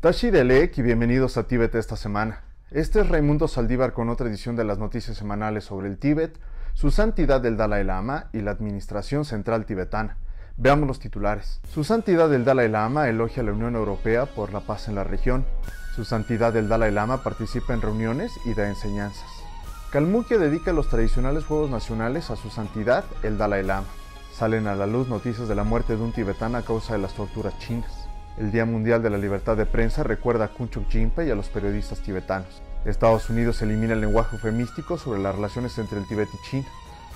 Tashi Delek y bienvenidos a Tíbet esta semana. Este es Raimundo Saldívar con otra edición de las noticias semanales sobre el Tíbet, su santidad el Dalai Lama y la administración central tibetana. Veamos los titulares. Su santidad el Dalai Lama elogia a la Unión Europea por la paz en la región. Su santidad el Dalai Lama participa en reuniones y da enseñanzas. Kalmukia dedica los tradicionales juegos nacionales a su santidad el Dalai Lama. Salen a la luz noticias de la muerte de un tibetano a causa de las torturas chinas. El Día Mundial de la Libertad de Prensa recuerda a Kunchuk Jinpa y a los periodistas tibetanos. Estados Unidos elimina el lenguaje eufemístico sobre las relaciones entre el Tíbet y China.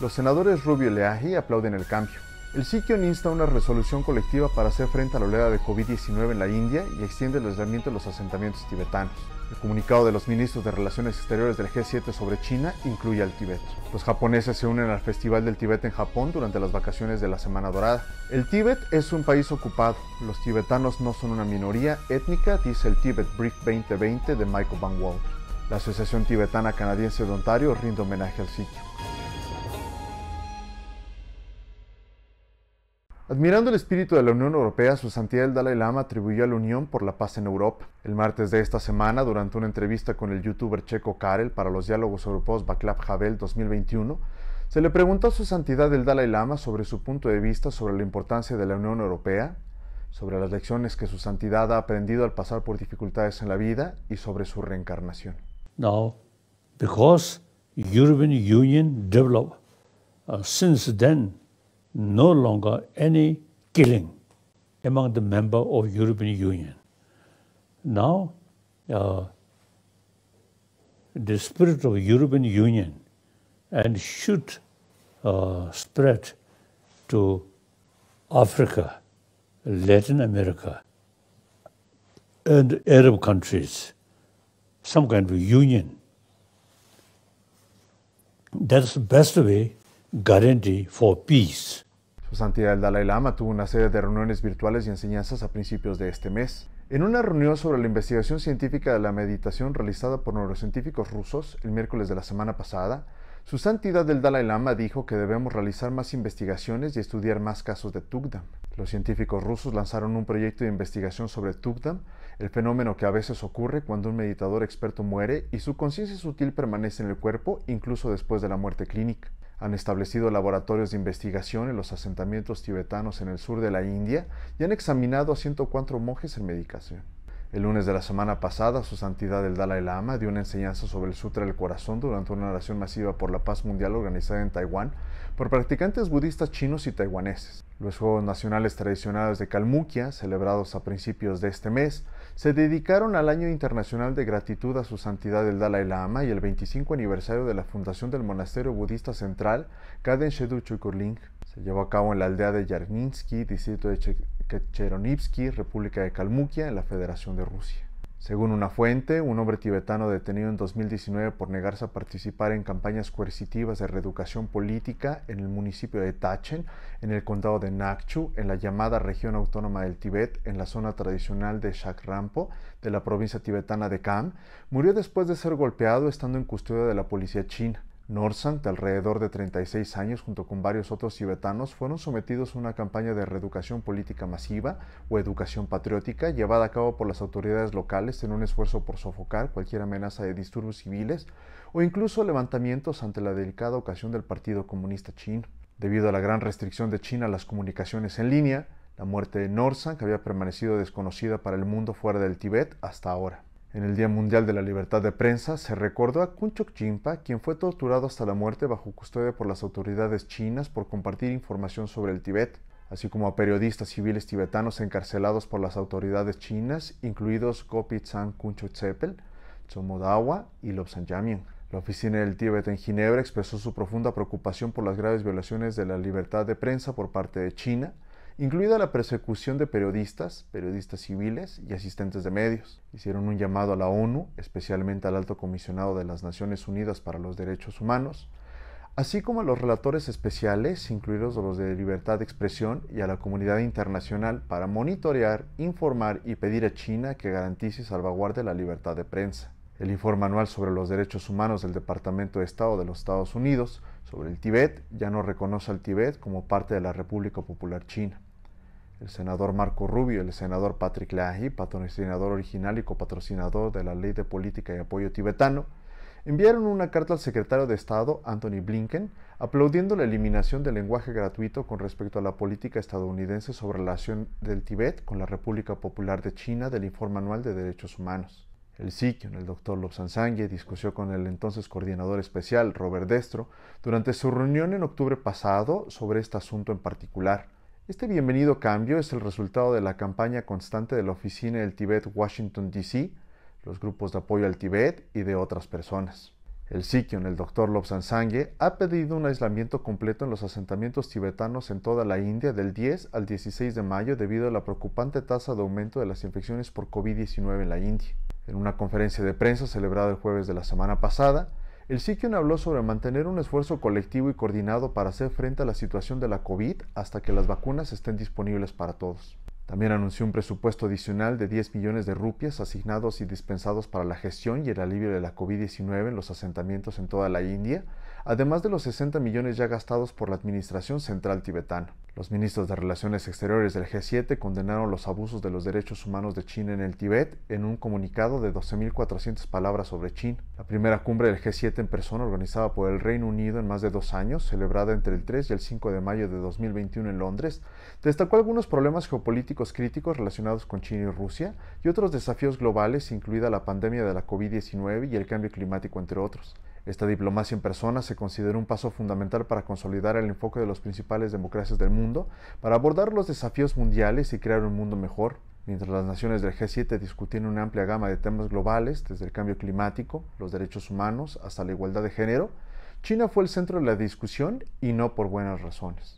Los senadores Rubio y Leahy aplauden el cambio. El Sikhion insta una resolución colectiva para hacer frente a la oleada de COVID-19 en la India y extiende el aislamiento de los asentamientos tibetanos. El comunicado de los ministros de Relaciones Exteriores del G7 sobre China incluye al Tíbet. Los japoneses se unen al Festival del Tíbet en Japón durante las vacaciones de la Semana Dorada. El Tíbet es un país ocupado. Los tibetanos no son una minoría étnica, dice el Tíbet Brief 2020 de Michael Van Wall. La Asociación Tibetana Canadiense de Ontario rinde homenaje al sitio. Admirando el espíritu de la Unión Europea, su santidad el Dalai Lama atribuyó a la Unión por la Paz en Europa. El martes de esta semana, durante una entrevista con el youtuber checo Karel para los diálogos europeos Václav Havel 2021, se le preguntó a su santidad el Dalai Lama sobre su punto de vista sobre la importancia de la Unión Europea, sobre las lecciones que su santidad ha aprendido al pasar por dificultades en la vida y sobre su reencarnación. Now, because European Union developed, since then, no longer any killing among the members of European Union. Now, the spirit of European Union and should spread to Africa, Latin America, and Arab countries, some kind of union. That's the best way guarantee for peace. Su santidad el Dalai Lama tuvo una serie de reuniones virtuales y enseñanzas a principios de este mes. En una reunión sobre la investigación científica de la meditación realizada por neurocientíficos rusos el miércoles de la semana pasada, su santidad el Dalai Lama dijo que debemos realizar más investigaciones y estudiar más casos de Tugdam. Los científicos rusos lanzaron un proyecto de investigación sobre Tugdam, el fenómeno que a veces ocurre cuando un meditador experto muere y su conciencia sutil permanece en el cuerpo incluso después de la muerte clínica. Han establecido laboratorios de investigación en los asentamientos tibetanos en el sur de la India y han examinado a 104 monjes en medicación. El lunes de la semana pasada, su santidad el Dalai Lama dio una enseñanza sobre el Sutra del Corazón durante una oración masiva por la paz mundial organizada en Taiwán por practicantes budistas chinos y taiwaneses. Los Juegos Nacionales Tradicionales de Kalmukia, celebrados a principios de este mes, se dedicaron al Año Internacional de Gratitud a su santidad el Dalai Lama y el 25 aniversario de la fundación del Monasterio Budista Central Gaden Shedu Chukurling. Se llevó a cabo en la aldea de Yarninsky, distrito de Cheronivsky, República de Kalmukia, en la Federación de Rusia. Según una fuente, un hombre tibetano detenido en 2019 por negarse a participar en campañas coercitivas de reeducación política en el municipio de Tachen, en el condado de Nakchu, en la llamada región autónoma del Tíbet, en la zona tradicional de Shakrampo, de la provincia tibetana de Kham, murió después de ser golpeado estando en custodia de la policía china. Norsang, de alrededor de 36 años, junto con varios otros tibetanos, fueron sometidos a una campaña de reeducación política masiva o educación patriótica llevada a cabo por las autoridades locales en un esfuerzo por sofocar cualquier amenaza de disturbios civiles o incluso levantamientos ante la delicada ocasión del Partido Comunista Chino. Debido a la gran restricción de China a las comunicaciones en línea, la muerte de Norsang había permanecido desconocida para el mundo fuera del Tíbet hasta ahora. En el Día Mundial de la Libertad de Prensa se recordó a Kunchuk Jinpa, quien fue torturado hasta la muerte bajo custodia por las autoridades chinas por compartir información sobre el Tíbet, así como a periodistas civiles tibetanos encarcelados por las autoridades chinas, incluidos Gopi Tsang Kunchuk Tsepel, Tsomo Dawa y Lobsang Yamyang. La oficina del Tíbet en Ginebra expresó su profunda preocupación por las graves violaciones de la libertad de prensa por parte de China, incluida la persecución de periodistas civiles y asistentes de medios. Hicieron un llamado a la ONU, especialmente al Alto Comisionado de las Naciones Unidas para los Derechos Humanos, así como a los relatores especiales, incluidos los de libertad de expresión, y a la comunidad internacional para monitorear, informar y pedir a China que garantice y salvaguarde la libertad de prensa. El informe anual sobre los derechos humanos del Departamento de Estado de los Estados Unidos sobre el Tíbet ya no reconoce al Tíbet como parte de la República Popular China. El senador Marco Rubio y el senador Patrick Leahy, patrocinador original y copatrocinador de la Ley de Política y Apoyo Tibetano, enviaron una carta al secretario de Estado, Antony Blinken, aplaudiendo la eliminación del lenguaje gratuito con respecto a la política estadounidense sobre la relación del Tíbet con la República Popular de China del Informe Anual de Derechos Humanos. El Sikion, el Dr. Lobsang Sangye, discutió con el entonces coordinador especial, Robert Destro, durante su reunión en octubre pasado sobre este asunto en particular. Este bienvenido cambio es el resultado de la campaña constante de la Oficina del Tíbet Washington, D.C., los grupos de apoyo al Tíbet y de otras personas. El Sikion, el Dr. Lobsang Sangye, ha pedido un aislamiento completo en los asentamientos tibetanos en toda la India del 10 al 16 de mayo debido a la preocupante tasa de aumento de las infecciones por COVID-19 en la India. En una conferencia de prensa celebrada el jueves de la semana pasada, el Sikion habló sobre mantener un esfuerzo colectivo y coordinado para hacer frente a la situación de la COVID hasta que las vacunas estén disponibles para todos. También anunció un presupuesto adicional de 10 millones de rupias asignados y dispensados para la gestión y el alivio de la COVID-19 en los asentamientos en toda la India, además de los 60 millones ya gastados por la Administración Central Tibetana. Los ministros de Relaciones Exteriores del G7 condenaron los abusos de los derechos humanos de China en el Tíbet en un comunicado de 12.400 palabras sobre China. La primera cumbre del G7 en persona organizada por el Reino Unido en más de 2 años, celebrada entre el 3 y el 5 de mayo de 2021 en Londres, destacó algunos problemas geopolíticos críticos relacionados con China y Rusia y otros desafíos globales, incluida la pandemia de la COVID-19 y el cambio climático, entre otros. Esta diplomacia en persona se consideró un paso fundamental para consolidar el enfoque de las principales democracias del mundo, para abordar los desafíos mundiales y crear un mundo mejor. Mientras las naciones del G7 discutían una amplia gama de temas globales, desde el cambio climático, los derechos humanos, hasta la igualdad de género, China fue el centro de la discusión y no por buenas razones.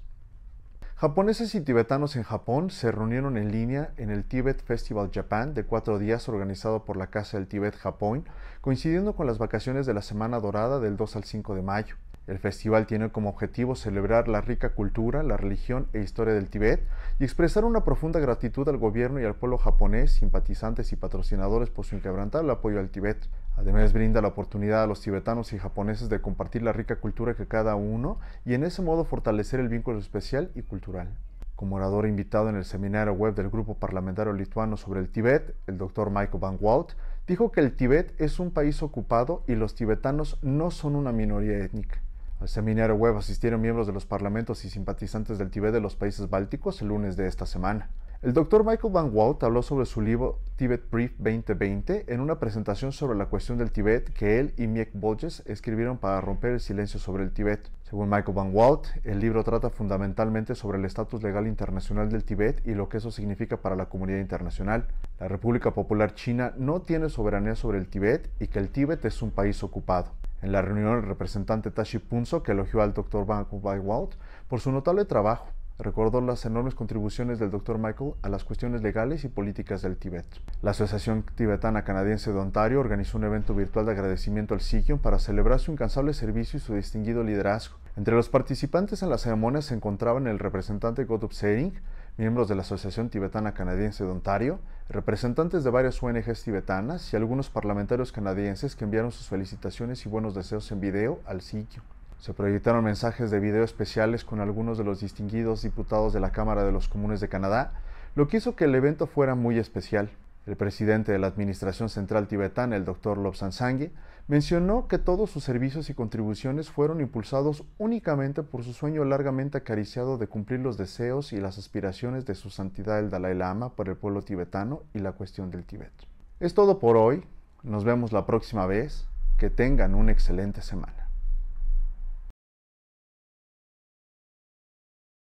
Japoneses y tibetanos en Japón se reunieron en línea en el Tibet Festival Japan de 4 días organizado por la Casa del Tíbet Japón, coincidiendo con las vacaciones de la Semana Dorada del 2 al 5 de mayo. El festival tiene como objetivo celebrar la rica cultura, la religión e historia del Tíbet y expresar una profunda gratitud al gobierno y al pueblo japonés, simpatizantes y patrocinadores por su inquebrantable apoyo al Tíbet. Además, brinda la oportunidad a los tibetanos y japoneses de compartir la rica cultura que cada uno y en ese modo fortalecer el vínculo especial y cultural. Como orador invitado en el seminario web del Grupo Parlamentario Lituano sobre el Tíbet, el Dr. Michael Van Walt dijo que el Tíbet es un país ocupado y los tibetanos no son una minoría étnica. Al seminario web asistieron miembros de los parlamentos y simpatizantes del Tíbet de los países bálticos el lunes de esta semana. El Dr. Michael Van Walt habló sobre su libro Tibet Brief 2020 en una presentación sobre la cuestión del Tíbet que él y Miek Bolges escribieron para romper el silencio sobre el Tíbet. Según Michael Van Walt, el libro trata fundamentalmente sobre el estatus legal internacional del Tíbet y lo que eso significa para la comunidad internacional. La República Popular China no tiene soberanía sobre el Tíbet y que el Tíbet es un país ocupado. En la reunión, el representante Tashi Punso, que elogió al Dr. Van Walt por su notable trabajo, recordó las enormes contribuciones del Dr. Michael a las cuestiones legales y políticas del Tíbet. La Asociación Tibetana Canadiense de Ontario organizó un evento virtual de agradecimiento al Sikion para celebrar su incansable servicio y su distinguido liderazgo. Entre los participantes en la ceremonia se encontraban el representante Godup Sering, miembros de la Asociación Tibetana Canadiense de Ontario, representantes de varias ONGs tibetanas y algunos parlamentarios canadienses que enviaron sus felicitaciones y buenos deseos en video al Sikion. Se proyectaron mensajes de video especiales con algunos de los distinguidos diputados de la Cámara de los Comunes de Canadá, lo que hizo que el evento fuera muy especial. El presidente de la Administración Central Tibetana, el Dr. Lobsang Sangye, mencionó que todos sus servicios y contribuciones fueron impulsados únicamente por su sueño largamente acariciado de cumplir los deseos y las aspiraciones de su santidad el Dalai Lama por el pueblo tibetano y la cuestión del Tíbet. Es todo por hoy. Nos vemos la próxima vez. Que tengan una excelente semana.